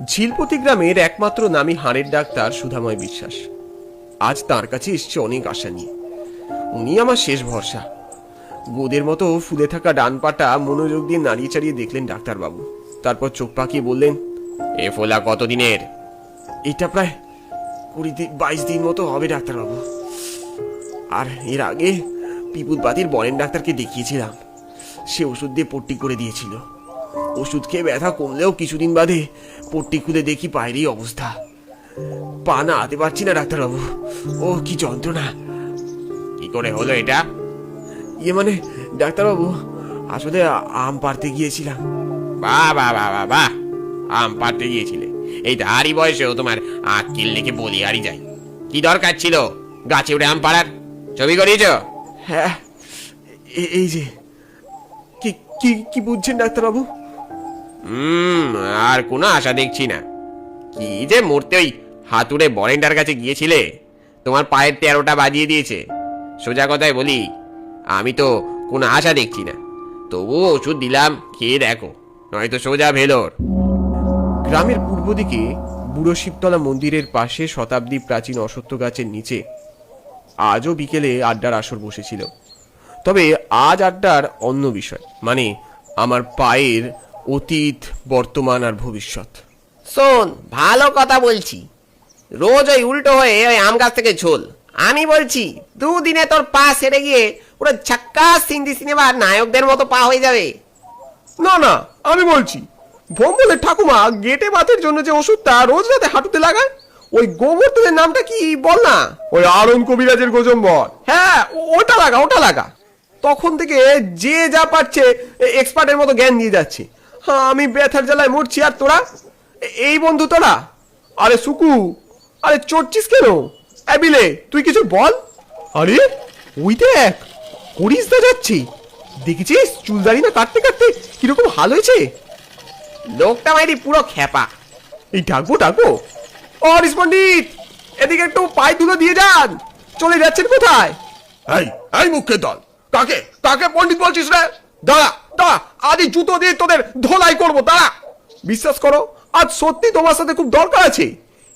ঝিলপতি গ্রামের একমাত্র নামী হাড়ের ডাক্তার সুধাময় বিশ্বাস আজ তার কাছে এসছে অনেক আশা নিয়ে। উনি আমার শেষ ভরসা। গোদের মতো ফুলে থাকা ডান পাটা মনোযোগ দিয়ে নাড়িয়ে চাড়িয়ে দেখলেন ডাক্তারবাবু। তারপর চোখ পাকিয়ে বললেন, এ ফোলা কতদিনের? এটা প্রায় 22 দিন মতো হবে ডাক্তারবাবু। আর এর আগে পিপুলপাতির বরেন ডাক্তারকে দেখিয়েছিলাম, সে ওষুধ দিয়ে পট্টি করে দিয়েছিল। ওষুধ খেয়ে ব্যথা কমলেও কিছুদিন বাদে পট্টি খুলে দেখি পায়েরই অবস্থা। পা নাড়াতে পারছি না ডাক্তারবাবু, ও কি যন্ত্রণা। কি করে হলো এটা? মানে ডাক্তারবাবু, আসলে আম পাড়তে গিয়েছিলাম। বাহ বাহ বাহ বাহ বাহ, আম পাড়তে গিয়েছিলে? এই তারই বয়সেও তোমার আক্কেল লেগে বলি হারি যায়। কি দরকার ছিল গাছে উঠে আম পাড়ার? ছবি করিয়েছ? হ্যাঁ, এই যে। কি কি কি বুঝছেন ডাক্তারবাবু? আর কোনো আশা দেখছি না। কি যে মরতে ওই হাতুড়ে বরেন্ডার কাছে গিয়েছিলে, তোমার পায়ের 13টা বাজিয়ে দিয়েছে। সোজা কথায় বলি, আমি তো কোনো আশা দেখছি না, তবুও ওষুধ দিলাম, খেয়ে দেখো, নয়তো সোজা ভেলোর। গ্রামের পূর্ব দিকে বুড়ো শিবতলা মন্দিরের পাশে শতাব্দী প্রাচীন অশ্বত্থ গাছের নিচে আজও বিকেলে আড্ডার আসর বসেছিল। তবে আজ আড্ডার অন্য বিষয়, মানে আমার পায়ের অতীত, বর্তমান আর ভবিষ্যৎ। শোন, ভালো কথা বলছি, রোজ ওই উল্টো হয়ে ওই আম গাছ থেকে ঝোল। আমি বলছি 2 দিনে তোর পা সেরে গিয়ে পুরো ঝাক্কাস হিন্দি সিনেমার নায়কদের মতো পা হয়ে যাবে। না না, আমি বলছি, ভম্বলের ঠাকুমা গেটে বাতের জন্য যে ওষুধটা রোজ রাতে হাঁটুতে লাগায়, ওই গোবর তেলের নামটা কি বল না? ওই আরন কবিরাজের গোজম্বর। হ্যাঁ, ওটা লাগা, ওটা লাগা। তখন থেকে যে যা পারছে এক্সপার্টের মতো জ্ঞান দিয়ে যাচ্ছে। হ্যাঁ, আমি ব্যথার জ্বালায় মরছি, আর তোরা এই বন্ধু তোরা। আরে সুকু, আরে চড়ছিস কেন? বিলে, তুই কিছু বল। আরে ওই দেখ, করিসদা যাচ্ছি, দেখেছিস? চুলদারি না কাটতে কাটতে কিরকম হাল হয়েছে। লোকটা মাইরি পুরো খেপা। এই ডাকবো ডাকবো। অরিস পণ্ডিত, এদিকে একটু পায়ে ধুলো দিয়ে যান। চলে যাচ্ছেন কোথায়? এই এই মুখের দল, কাকে কাকে পণ্ডিত বলছিস রে? দাঁড়া দাঁড়া, আজ জুতো দিয়ে তোদের ধোলাই করবো, দাঁড়া। বিশ্বাস করো, আজ সত্যি তোমার সাথে খুব দরকার আছে।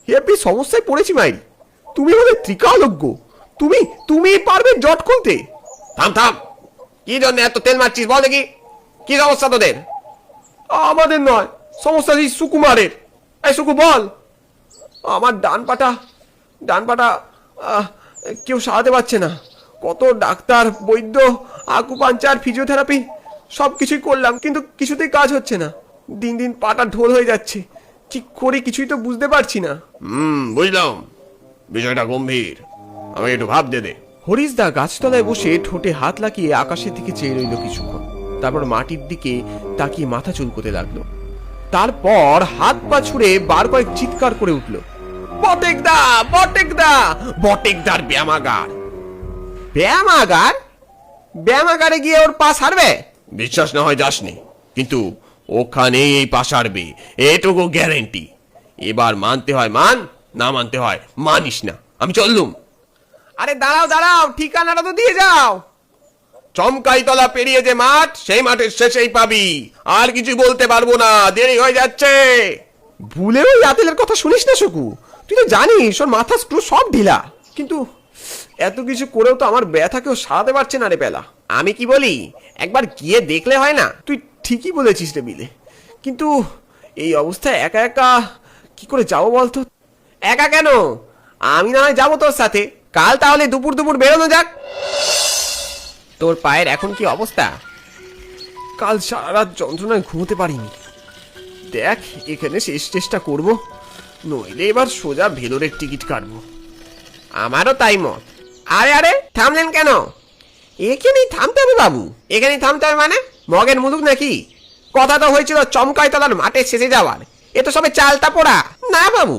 হেপি সমস্যায় পড়েছি মাইরি। তুমি হলে ত্রিকালজ্ঞ, তুমি তুমি পারবে জট খুলতে। থাম থাম, কি জন্য এত তেল মারছিস বল দেখি, কি সমস্যা তোদের? আমাদের নয়, সমস্যা এই সুকুমারের। এই সুকু বল। আমার ডান পাটা কেউ সারাতে পারছে না। কত ডাক্তার, বৈদ্য, আকুপাঞ্চার, ফিজিওথেরাপি সব কিছুই করলাম, কিন্তু কিছুতেই কাজ হচ্ছে না। দিন দিন পাটা ঢোল হয়ে যাচ্ছে। কি করি কিছুই তো বুঝতে পারছি না। বুঝলাম, বিষয়টা গম্ভীর, আমাকে একটু ভাবতে দে। হরিশদা গাছতলায় বসে ঠোঁটে হাত লাগিয়ে আকাশের দিকে চেয়ে রইল কিছুক্ষণ। তারপর মাটির দিকে তাকিয়ে মাথা চুলকোতে লাগলো। তারপর হাত পা ছুড়ে বার কয়েক চিৎকার করে উঠল, বটেকদা, বটেকদা, বটেকদার ব্যায়ামাগার। ব্যায়ামাগার? ব্যায়ামাগারে গিয়ে ওর পা সারবে? বিশ্বাস না হয় যাসনি, কিন্তু ওখানেই এই পা সারবে, এটুকু গ্যারেন্টি। এবার মানতে হয় মান, না মানতে হয় মানিস না। আমি চললুম। আরে দাঁড়াও দাঁড়াও, ঠিকানাটা তো দিয়ে যাও। চমকাইতলা পেরিয়ে যে মাঠ, সেই মাঠের শেষেই পাবি। আর কিছু বলতে পারবো না, দেরি হয়ে যাচ্ছে। ভুলেও ওই আতেলের কথা শুনিস না শুকু। তুই তো জানিস ওর মাথা স্ক্রু সব ঢিলা। কিন্তু এত কিছু করেও তো আমার ব্যথাকেও সারাতে পারছে না রে পেলা। আমি কি বলি, একবার গিয়ে দেখলে হয় না? তুই ঠিকই বলেছিস রে বিলে, কিন্তু এই অবস্থায় একা একা কি করে যাবো বলতো? একা কেন, আমি না হয় যাবো তোর সাথে। কাল তাহলে দুপুর দুপুর বেরোনো যাক। তোর পায়ের এখন কি অবস্থা? কাল সারা রাত যন্ত্রণায় ঘুমোতে পারিনি। দেখ, এখানে শেষ চেষ্টা করব, নইলে এবার সোজা ভেলোরের টিকিট কাটবো। আমারও তাই মত। আরে আরে, থামলেন কেন? এখানেই থামতে হবে বাবু। এখানেই থামতে হবে মানে মগের মুলুক নাকি? কথা তো হয়েছিল চমকাইতলার মাঠে শেষে যাওয়ার, এ তো সবে চালটা পোড়া। না বাবু,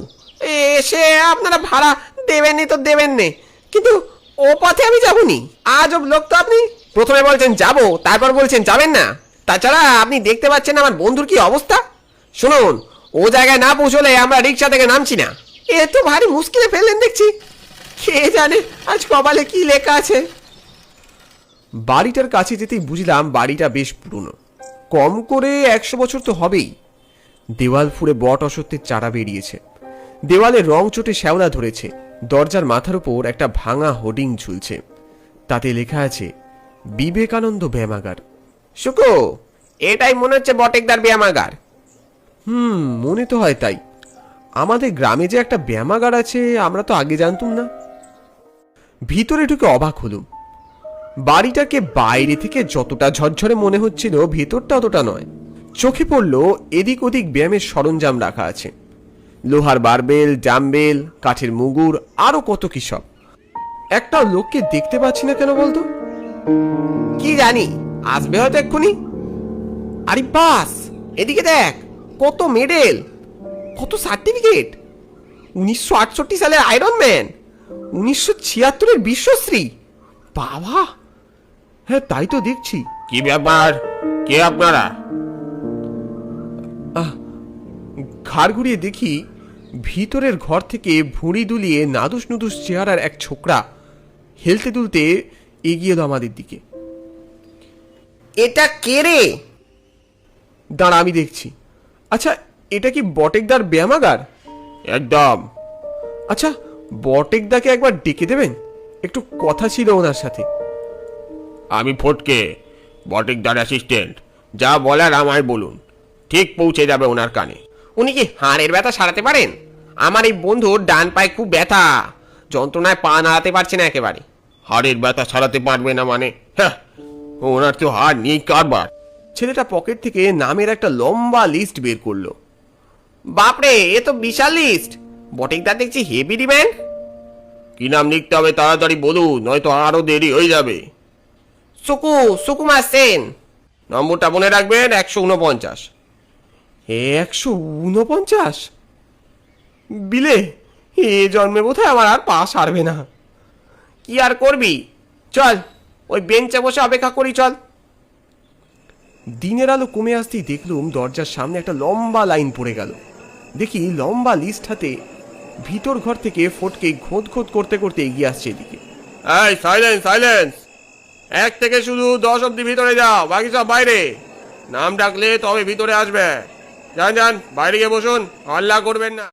এসে আপনারা ভাড়া দেবেননি তো দেবেন নে, কিন্তু ও পথে আমি যাবনি। আজব লোক তো আপনি। প্রথমে বলছেন যাবো, তারপর বলছেন যাবেন না। তাছাড়া আপনি দেখতে পাচ্ছেন আমার বন্ধুর কি অবস্থা। শুনুন, ও জায়গায় না পৌঁছলে আমরা রিক্সা থেকে নামছি না। এ তো ভারী মুশকিলে ফেললেন দেখছি। কে জানে আজ কপালে কি লেখা আছে। বাড়িটার কাছে যেতেই বুঝলাম বাড়িটা বেশ পুরনো, কম করে 100 বছর তো হবেই। দেওয়াল ফুঁড়ে বট অসত্যের চারা বেরিয়েছে, দেওয়ালে রং চোটে শ্যাওলা ধরেছে, দরজার মাথার উপর একটা ভাঙা হোর্ডিং ঝুলছে, তাতে লেখা আছে বিবেকানন্দ ব্যায়ামাগার। শুকু, এটাই মনে হচ্ছে বটেকদার ব্যায়ামাগার। মনে তো হয় তাই। আমাদের গ্রামে যে একটা ব্যায়ামাগার আছে আমরা তো আগে জানতুম না। ভিতরে ঢুকে অবাক হলুম। বাড়িটাকে বাইরে থেকে যতটা ঝরঝরে মনে হচ্ছিল ভেতরটা অতটা নয়। চোখে পড়ল এদিক ওদিক ব্যায়ামের সরঞ্জাম রাখা আছে, লোহার বারবেল, ডাম্বেল, কাঠের মুগুর, আরো কত কি সব। একটা লোককে দেখতে পাচ্ছি না কেন বলতো? কি জানি, আসবে হয়তো এক্ষুনি। আরে বাস, এদিকে দেখ, কত মেডেল, কত সার্টিফিকেট। 1968 সালের আয়রন ম্যান, 1976-এর বিশ্বশ্রী। বাবা, হ্যাঁ তাই তো দেখছি। কি ব্যাপার, কে আপনারা? ঘাড় ঘুরিয়ে দেখি ভিতরের ঘর থেকে ভুঁড়ি দুলিয়ে নাদুস নুদুস চেহারার এক ছোকরা হেলতে দুলতে এগিয়ে এলো আমাদের দিকে। এটা কে রে? দাঁড়া, আমি দেখছি। আচ্ছা, এটা কি বটেকদার ব্যায়ামাগার? একদম। আচ্ছা, বটেকদাকে একবার ডেকে দেবেন, একটু কথা ছিল ওনার সাথে। আমি ফটকে, বটেকদার অ্যাসিস্ট্যান্ট। যা বলার আমায় বলুন, ঠিক পৌঁছে যাবে ওনার কানে। উনি কি হাড়ের ব্যথা সারাতে পারেন? আমার এই বন্ধুর ডান পায়ে খুব ব্যথা, যন্ত্রণায় পা নাড়াতে পারছে না একেবারে। হাড়ের ব্যথা ছাড়াতে পারবে না মানে? হ্যাঁ, ওনার তো হাড় নেই কারবার। ছেলেটা পকেট থেকে নামের একটা লম্বা লিস্ট বের করলো। বাপরে, এ তো বিশাল লিস্ট। বটেকদার দেখছি হেভি ডিম্যান্ড। কি নাম লিখতে হবে তাড়াতাড়ি বলুন, নয়তো আরো দেরি হয়ে যাবে। সুকুমার সেন। নম্বরটা মনে রাখবেন, 149। 149? বিলে, এ জন্মে বোধহয় আমার আর পা সারবে না। কি আর করবি, চল ওই বেঞ্চে বসে অপেক্ষা করি, চল। দিনের আলো কমে আসতেই দেখলুম দরজার সামনে একটা লম্বা লাইন পড়ে গেল। দেখি লম্বা লিস্ট হাতে ভিতর ঘর থেকে ফটকে খোঁত খোঁত করতে করতে এগিয়ে আসছে এদিকে। এই সাইলেন্স, সাইলেন্স। 1 থেকে শুধু 10 অব্দি ভিতরে যাও, বাকি সব বাইরে। নাম ডাকলে তবে ভিতরে আসবে। যান যান, বাইরে গিয়ে বসুন, হল্লা করবেন না।